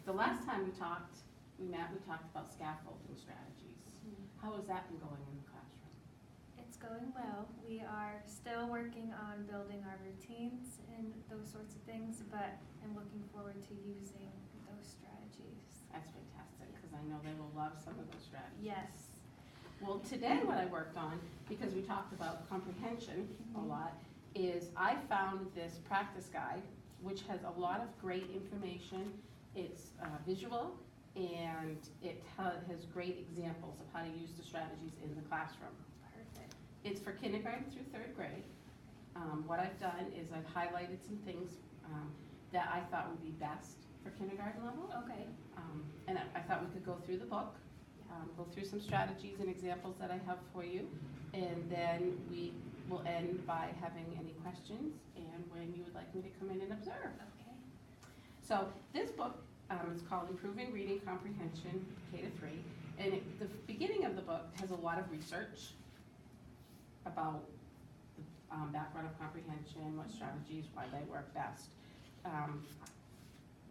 the last time we talked about scaffolding strategies. How has that been going in the classroom? It's going well. We are still working on building our routines and those sorts of things, but I'm looking forward to using those strategies. That's fantastic, because I know they will love some of those strategies. Yes. Well, today what I worked on, because we talked about comprehension a lot, is I found this practice guide, which has a lot of great information. It's visual, and it has great examples of how to use the strategies in the classroom. Perfect. It's for kindergarten through third grade. What I've done is I've highlighted some things that I thought would be best for kindergarten level. Okay. And I thought we could go through the book, go through some strategies and examples that I have for you, and then we will end by having any questions and when you would like me to come in and observe. Okay. So this book is called Improving Reading Comprehension K-3, and the beginning of the book has a lot of research about the background of comprehension, what strategies, why they work best.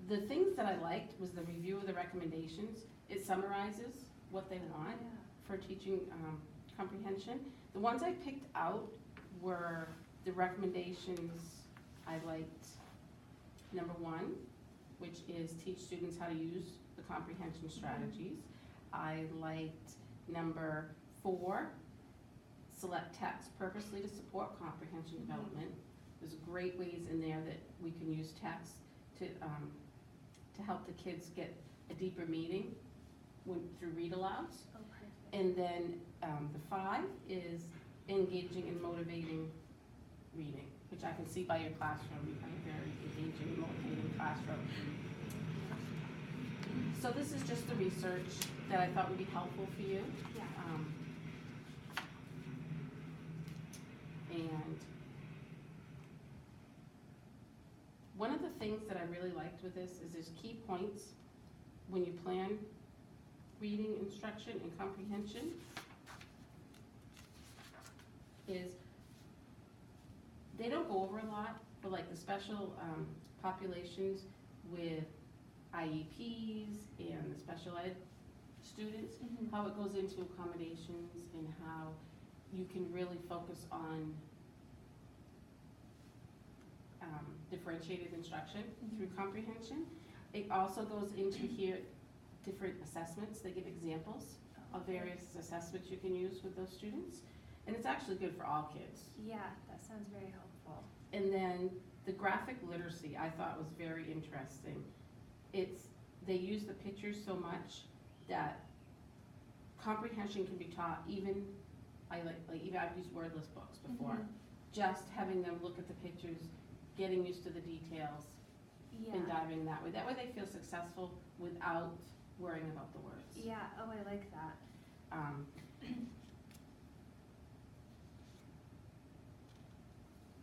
The things that I liked was the review of the recommendations. It summarizes what they want for teaching comprehension. The ones I picked out were the recommendations. I liked number 1, which is teach students how to use the comprehension strategies. I liked number 4, select text purposely to support comprehension development. There's great ways in there that we can use text to help the kids get a deeper meaning through read-alouds. Oh, perfect. And then the 5 is engaging and motivating reading, which I can see by your classroom. You have a very engaging and motivating classroom. So this is just the research that I thought would be helpful for you. Yeah. And one of the things that I really liked with this is there's key points when you plan reading instruction and comprehension. Is they don't go over a lot, but like the special populations with IEPs and the special ed students, how it goes into accommodations and how you can really focus on differentiated instruction through comprehension. It also goes into here different assessments. They give examples of various assessments you can use with those students. And it's actually good for all kids. Yeah, that sounds very helpful. And then the graphic literacy I thought was very interesting. They use the pictures so much that comprehension can be taught even I've used wordless books before. Just having them look at the pictures, getting used to the details, and diving that way. That way they feel successful without worrying about the words. Yeah, oh, I like that.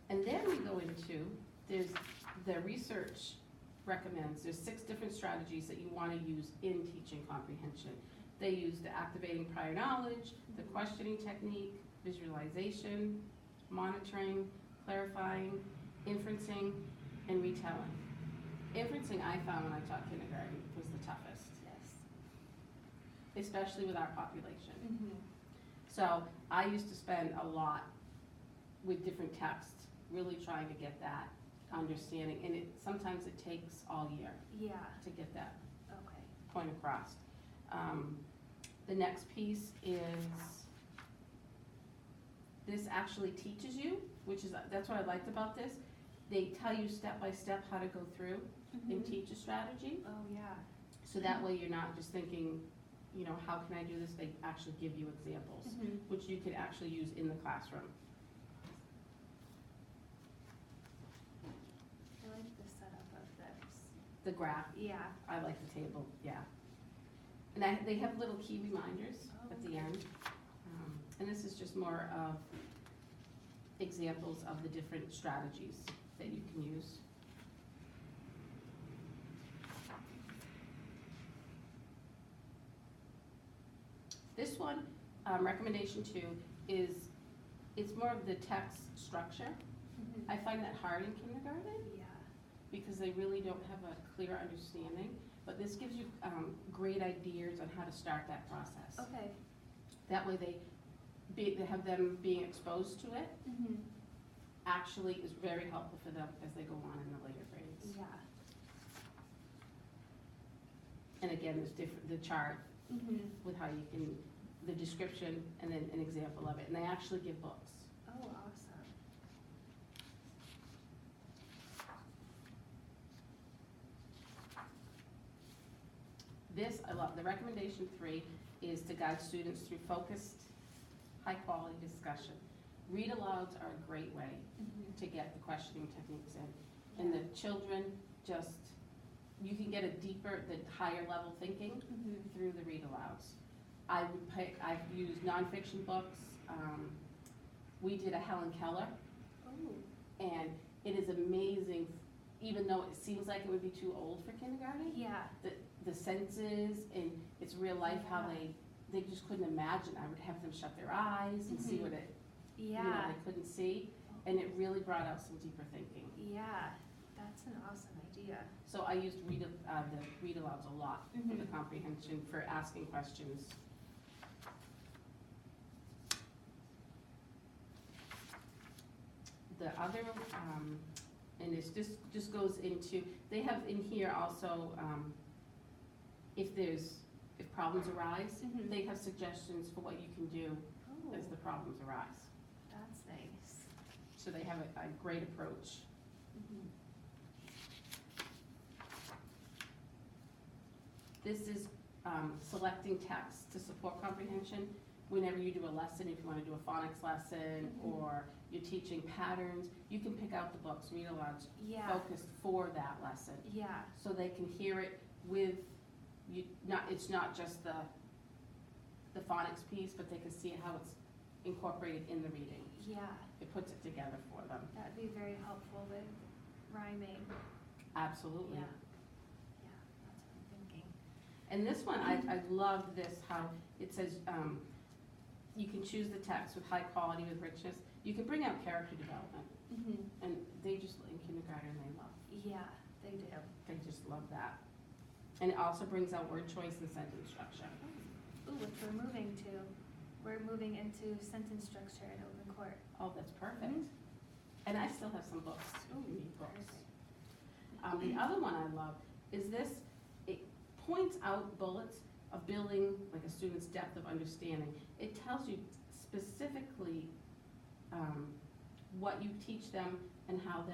And then we go into, there's the research recommends, there's 6 different strategies that you want to use in teaching comprehension. They use the activating prior knowledge, the questioning technique, visualization, monitoring, clarifying, inferencing, and retelling. Inferencing I found when I taught kindergarten was the toughest. Yes. Especially with our population. So I used to spend a lot with different texts, really trying to get that understanding, and sometimes it takes all year to get that point across. The next piece is, this actually teaches you, that's what I liked about this. They tell you step by step how to go through and teach a strategy. Oh, yeah. So that way you're not just thinking, how can I do this? They actually give you examples, which you could actually use in the classroom. I like the setup of this. The graph. Yeah. I like the table, yeah. And they have little key reminders at the end. And this is just more of examples of the different strategies that you can use. This one, recommendation 2, is it's more of the text structure. I find that hard in kindergarten Yeah. because they really don't have a clear understanding. But this gives you great ideas on how to start that process. Okay. That way they have them being exposed to it Mhm. actually is very helpful for them as they go on in the later grades. Yeah. And again, there's the chart Mhm. with how you can, the description and then an example of it. And they actually give books. Oh, awesome. This, I love. The recommendation 3 is to guide students through focused, high-quality discussion. Read alouds are a great way Mhm. to get the questioning techniques in. And the children just, you can get a deeper, the higher level thinking Mhm. through the read alouds. I've used nonfiction books. We did a Helen Keller, Oh. and it is amazing, even though it seems like it would be too old for kindergarten. Yeah. The senses and it's real life, how Yeah. they just couldn't imagine. I would have them shut their eyes and see Mhm. what it, Yeah. they couldn't see, and it really brought out some deeper thinking. Yeah. That's an awesome idea. So I used the read alouds a lot for the Mhm. comprehension, for asking questions. The other, and this just goes into, they have in here also, if problems arise, Mhm. they have suggestions for what you can do Oh, as the problems arise. that's nice. So they have a great approach. Mhm. This is selecting text to support comprehension. Whenever you do a lesson, if you want to do a phonics lesson Mhm. or you're teaching patterns, you can pick out the books, read alouds, Yeah. focused for that lesson. Yeah. So they can hear it with, it's not just the phonics piece, but they can see how it's incorporated in the reading. Yeah. It puts it together for them. That'd be very helpful with rhyming. Absolutely. Yeah. Yeah. That's what I'm thinking. And this one, I love this, how it says, you can choose the text with high quality, with richness. You can bring out character development, Mhm. and they just, in kindergarten, Yeah, they do. they just love that. And it also brings out word choice and sentence structure. Ooh, which we're moving into sentence structure in open court. Oh, that's perfect. Mhm. And I still have some books, Ooh, read books. perfect. The other one I love is this, it points out bullets of building like a student's depth of understanding. It tells you specifically what you teach them and how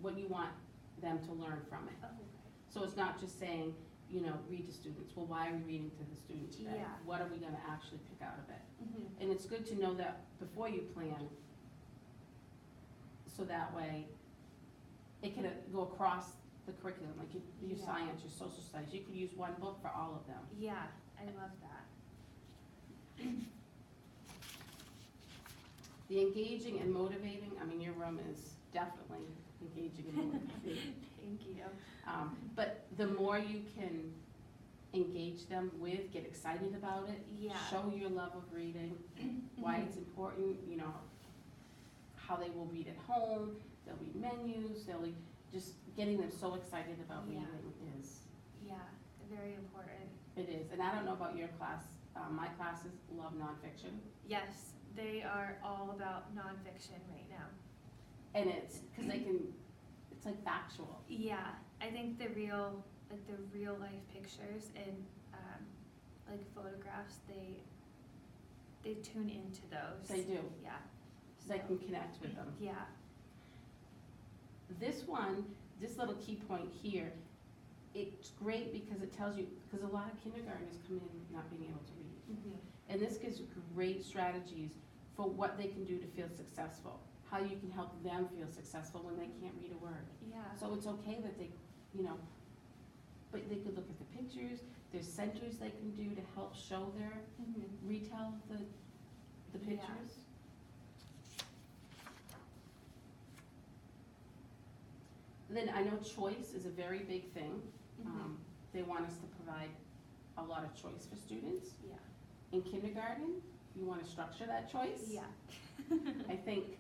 what you want them to learn from it. Oh, okay. So it's not just saying, read to students. Well, why are we reading to the students today? Yeah. What are we gonna actually pick out of it? Mhm. And it's good to know that before you plan, so that way it can go across the curriculum, like you use Yeah. science or social studies. You could use one book for all of them. Yeah, I love that. The engaging and motivating, your room is definitely engaging and motivating. Thank you. But the more you can engage them with, get excited about it, Yeah. show your love of reading, why Mhm. it's important, how they will read at home, they'll read menus, just getting them so excited about Yeah. reading is, Yeah, very important. it is. And I don't know about your class, my classes love nonfiction. Yes, they are all about nonfiction right now. And it's, because it's like factual. Yeah, I think the real life pictures and like photographs, they tune into those. They do, Yeah. so they can connect with them. Yeah. This little key point here, it's great because it tells you, because a lot of kindergartners come in not being able to read. Mhm. And this gives great strategies for what they can do to feel successful, how you can help them feel successful when they can't read a word. Yeah. So it's okay that they, but they could look at the pictures, there's centers they can do to help show Mhm. retell the Yeah. pictures. Then I know choice is a very big thing. Mhm. They want us to provide a lot of choice for students. Yeah. In kindergarten, you want to structure that choice. Yeah. I think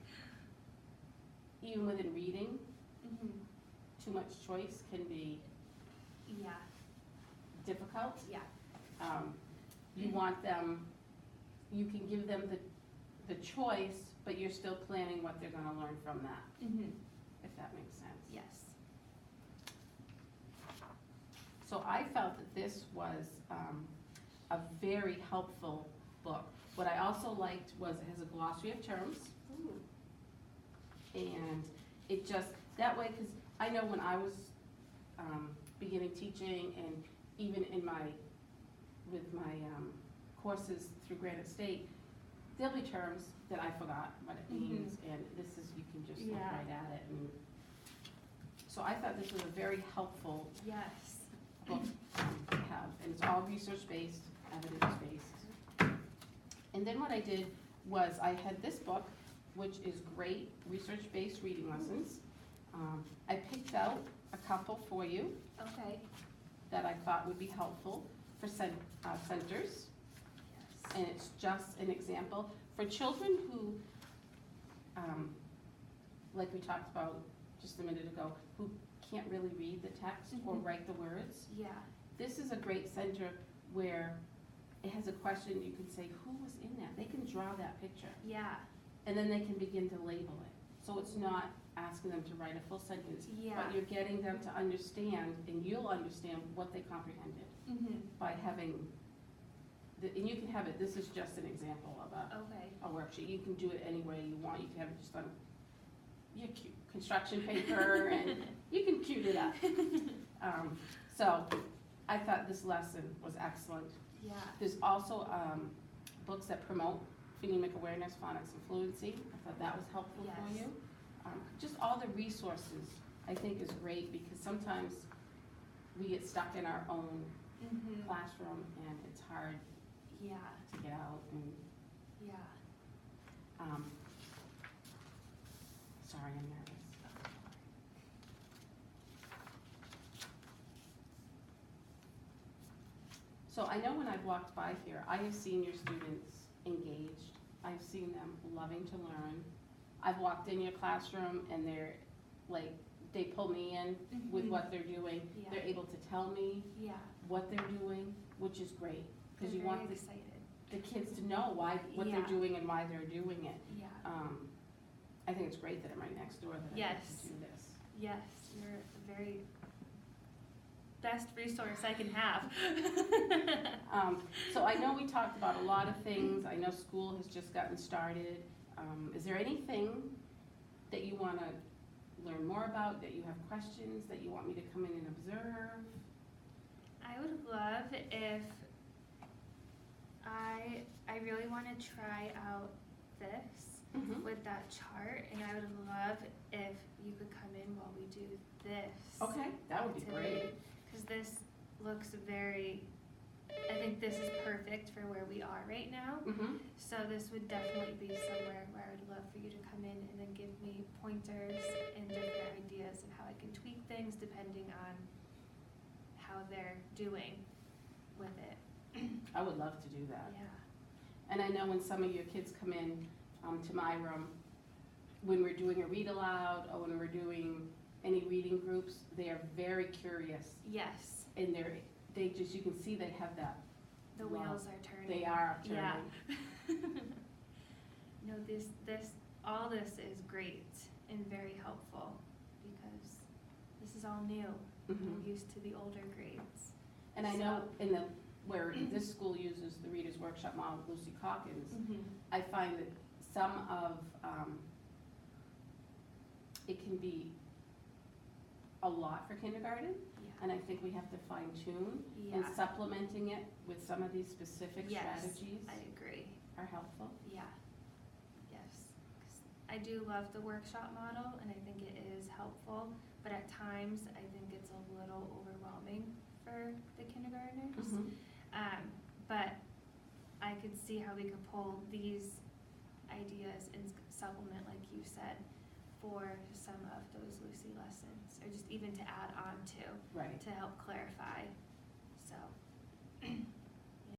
even within reading, Mhm. too much choice can be Yeah, difficult. yeah, You want them, you can give them the choice, but you're still planning what they're gonna learn from that, if that makes sense. yes. So I felt that this was a very helpful book. What I also liked was it has a glossary of terms, Ooh. and it just, that way, because I know when I was beginning teaching, and even in with my courses through Granite State, there'll be terms that I forgot what it means, and this is, you can just look Yeah. right at it. And so I thought this was a very helpful Yes. book to have, and it's all research-based, evidence-based. And then what I did was I had this book, which is great, research-based reading lessons. I picked out a couple for you Okay. that I thought would be helpful for centers, Yes. and it's just an example. For children who, like we talked about just a minute ago, who can't really read the text or write the words, Yeah. this is a great center where it has a question, you can say, who was in that? They can draw that picture, Yeah. and then they can begin to label it. So it's not asking them to write a full sentence, Yeah. but you're getting them to understand, and you'll understand what they comprehended by having, and you can have it, this is just an example of Okay. a worksheet. You can do it any way you want. You can have it just on your construction paper, and you can cute it up. So I thought this lesson was excellent. Yeah. There's also books that promote phonemic awareness, phonics, and fluency. I thought that was helpful for Yes. you. Just all the resources, I think, is great, because sometimes we get stuck in our own classroom, and it's hard Yeah. to get out. And Yeah. sorry, I'm nervous. So I know when I've walked by here, I have seen your students engaged. I've seen them loving to learn. I've walked in your classroom and they're like, they pull me in with what they're doing. Yeah. They're able to tell me Yeah. what they're doing, which is great. Because They're you want very the excited. kids to know what Yeah. they're doing and why they're doing it. Yeah. I think it's great that I'm right next door, that I get Yes. to do this. Yes, you're the very best resource I can have. So I know we talked about a lot of things. I know school has just gotten started. Is there anything that you want to learn more about, that you have questions, that you want me to come in and observe? I would love if I really want to try out this with that chart, and I would love if you could come in while we do this. Okay, that would be great. Because this looks very, I think this is perfect for where we are right now. So this would definitely be somewhere where I would love for you to come in and then give me pointers and different ideas of how I can tweak things depending on how they're doing with it. I would love to do that. Yeah. And I know when some of your kids come in to my room, when we're doing a read aloud or when we're doing any reading groups, they are very curious, Yes. and they just, you can see they have that. The love. wheels are turning. They are turning. Yeah. No, all this is great and very helpful because this is all new. I'm used to the older grades. And I know where this school uses the Reader's Workshop model, Lucy Calkins, I find that some of, it can be a lot for kindergarten, Yeah. and I think we have to fine tune, and Yeah. supplementing it with some of these specific Yes, strategies I agree. are helpful. Yeah. Yes. 'Cause I do love the workshop model and I think it is helpful, but at times I think it's a little overwhelming for the kindergartners. But I could see how we could pull these ideas and supplement, like you said, for some of those Lucy lessons, or just even to add on to Right. help clarify. So